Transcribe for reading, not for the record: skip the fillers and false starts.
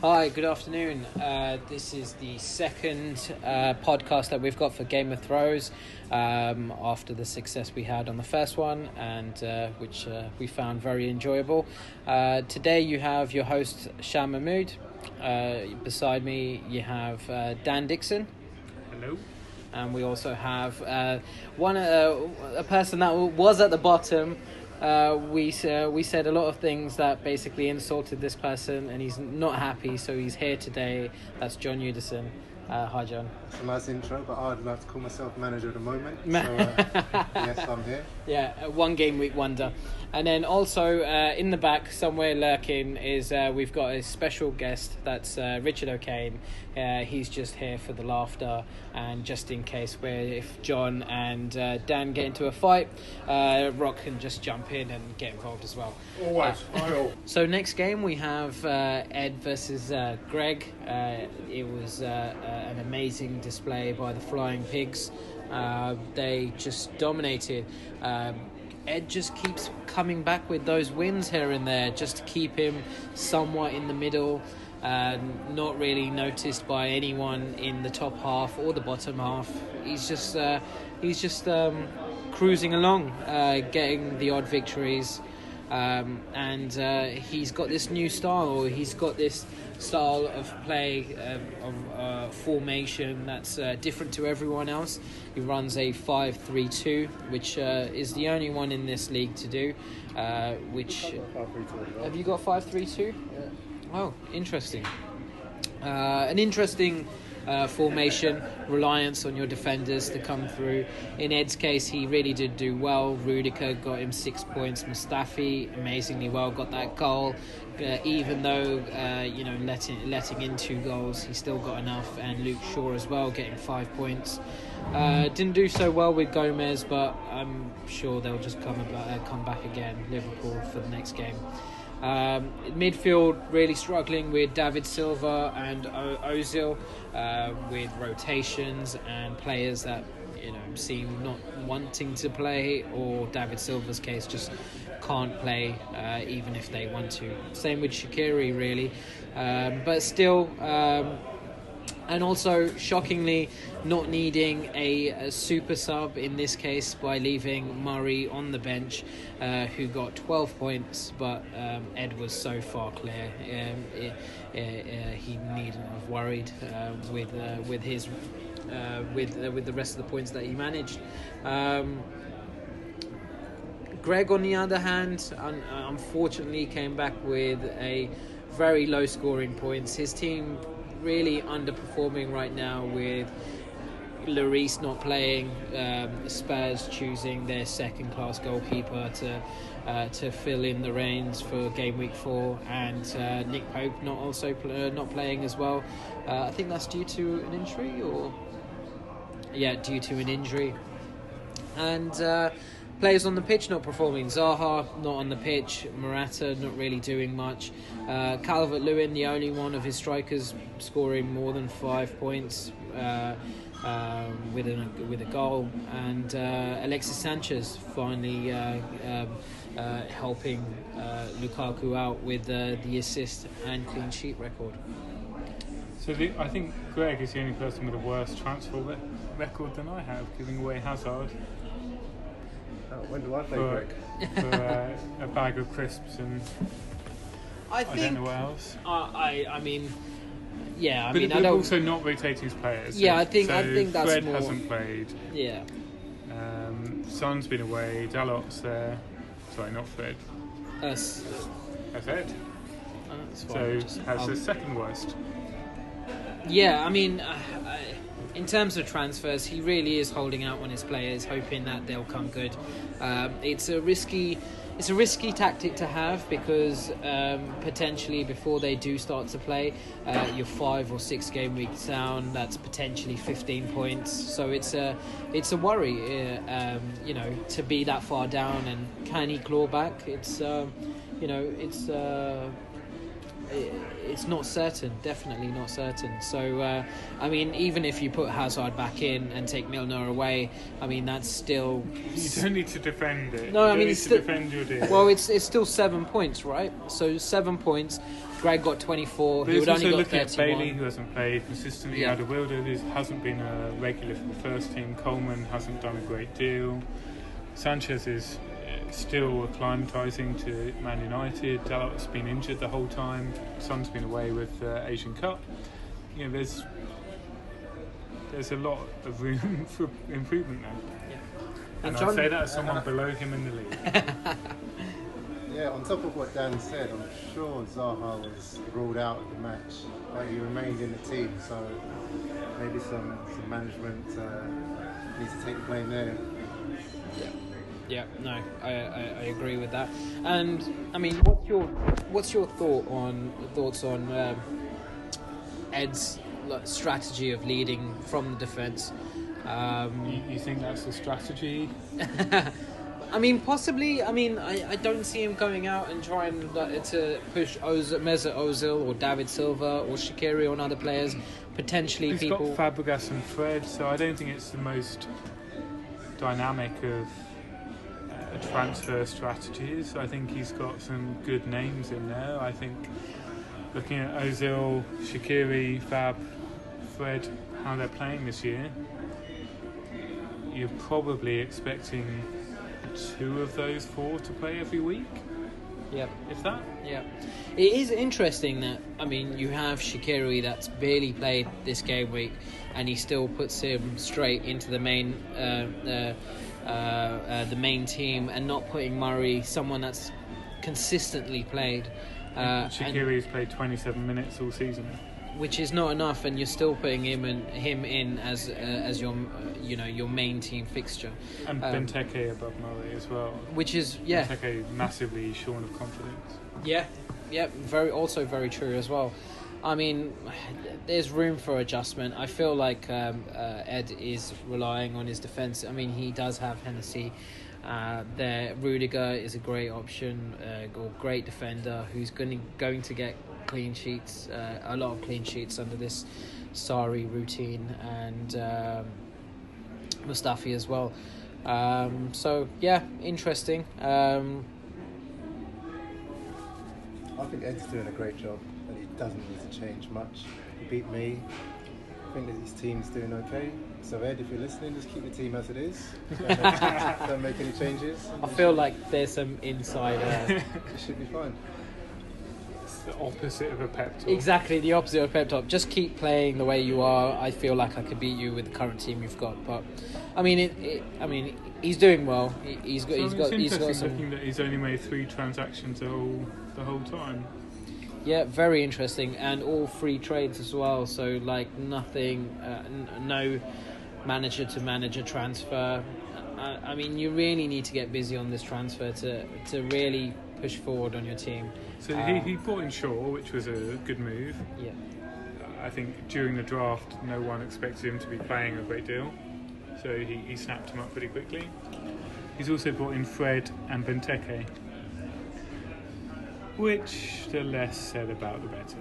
Hi, good afternoon. This is the second podcast that we've got for Game of Thrones after the success we had on the first one, and which we found very enjoyable. Today you have your host Shah Mahmood. Beside me you have Dan Dixon. Hello. And we also have a person that was at the bottom. We said a lot of things that basically insulted this person, and he's not happy, so he's here today. That's John Udison. Hi, John. It's a nice intro, but I'd like to call myself manager of the moment. So, yes, I'm here. Yeah, one game week wonder. And then also in the back, somewhere lurking, is we've got a special guest. That's Richard O'Kane. He's just here for the laughter, and just in case if John and Dan get into a fight, Rock can just jump in and get involved as well. Always. So next game we have Ed versus Greg. It was an amazing display by the Flying Pigs. They just dominated. Ed just keeps coming back with those wins here and there, just to keep him somewhat in the middle, not really noticed by anyone in the top half or the bottom half. He's just cruising along, getting the odd victories. And he's got this new style, or he's got this style of play, of formation that's different to everyone else. He runs a 5-3-2, which is the only one in this league to do. Which have you got 5-3-2? Yeah. Oh, interesting. An interesting formation, reliance on your defenders to come through. In Ed's case, he really did do well. Rudiger got him 6 points. Mustafi amazingly well, got that goal. Even though letting in 2 goals, he still got enough. And Luke Shaw as well, getting 5 points. Didn't do so well with Gomez, but I'm sure they'll just come back again, Liverpool, for the next game. Midfield really struggling with David Silva and Ozil, with rotations and players that seem not wanting to play, or David Silva's case just can't play even if they want to. Same with Shaqiri really, but still. And also, shockingly, not needing a super sub in this case by leaving Murray on the bench, who got 12 points, but Ed was so far clear. He needn't have worried with the rest of the points that he managed. Greg, on the other hand, unfortunately came back with a very low scoring points. His team really underperforming right now, with Lloris not playing, Spurs choosing their second-class goalkeeper to fill in the reins for game week 4, and Nick Pope not playing as well. I think that's due to an injury, due to an injury. And players on the pitch not performing. Zaha not on the pitch. Morata not really doing much. Calvert-Lewin, the only one of his strikers scoring more than 5 points with a goal. And Alexis Sanchez finally helping Lukaku out with the assist and clean sheet record. So I think Greg is the only person with a worse transfer record than I have, giving away Hazard When do I play Greg? for a bag of crisps and I don't know what else. They're also not rotating his players. Yeah, I think that's Fred more. hasn't played. Yeah. Son's been away. Dalot's there. Sorry, not Fred. Us. That's it. That's So fine. has the second worst. Yeah, in terms of transfers, he really is holding out on his players, hoping that they'll come good. It's a risky tactic to have, because potentially before they do start to play, you're 5 or 6 game weeks down. That's potentially 15 points. So it's a worry, to be that far down, and can he claw back? It's not certain, definitely not certain. So, even if you put Hazard back in and take Milner away, that's still... You don't need to defend it. No, you need to defend your deal. Well, it's still 7 points, right? So 7 points, Greg got 24. But He would also only got looking at 31. Bailey, who hasn't played consistently. Yeah. Alderweireld hasn't been a regular for the first team. Coleman hasn't done a great deal. Sanchez is still acclimatising to Man United. Dalot's been injured the whole time. Son's been away with Asian Cup. You know, there's a lot of room for improvement there. Yeah. And John- I'd say that as someone below him in the league. Yeah, on top of what Dan said, I'm sure Zaha was ruled out of the match, but he remained in the team, so maybe some management needs to take the blame there. Yeah, no, I agree with that. And I mean, what's your thoughts on Ed's strategy of leading from the defence? You think that's the strategy? I mean, possibly. I mean, I don't see him going out and trying to push Mesut Ozil or David Silva or Shaqiri on other players. Potentially, He's got Fabregas and Fred, so I don't think it's the most dynamic of transfer strategies. I think he's got some good names in there. I think looking at Ozil, Shaqiri, Fab, Fred, how they're playing this year, you're probably expecting 2 of those 4 to play every week. Yep. If that. Yeah. It is interesting that, I mean, you have Shaqiri that's barely played this game week, and he still puts him straight into the main team, and not putting Murray, someone that's consistently played. Shaqiri's played 27 minutes all season, which is not enough, and you're still putting him in as your your main team fixture. And Benteke above Murray as well. Which is Benteke massively shorn of confidence. Yeah, very true as well. I mean, there's room for adjustment. I feel like Ed is relying on his defence. I mean, he does have Hennessy there. Rudiger is a great option, or great defender who's going to get clean sheets, a lot of clean sheets under this Sarri routine, and Mustafi as well. So yeah, interesting. I think Ed's doing a great job, and he doesn't need to change much. He beat me. I think that his team's doing okay. So Ed, if you're listening, just keep the team as it is. Don't make any changes. I feel like there's some insider. It should be fine. It's the opposite of a pep talk. Exactly the opposite of pep talk. Just keep playing the way you are. I feel like I could beat you with the current team you've got. But I mean, he's doing well. He's got some. Looking that he's only made 3 transactions the whole time. Yeah, very interesting, and all free trades as well. So like nothing, no manager to manager transfer. I mean, you really need to get busy on this transfer to really push forward on your team. So he brought in Shaw, which was a good move. Yeah. I think during the draft, no one expected him to be playing a great deal, so he snapped him up pretty quickly. He's also brought in Fred and Benteke, which the less said about the better.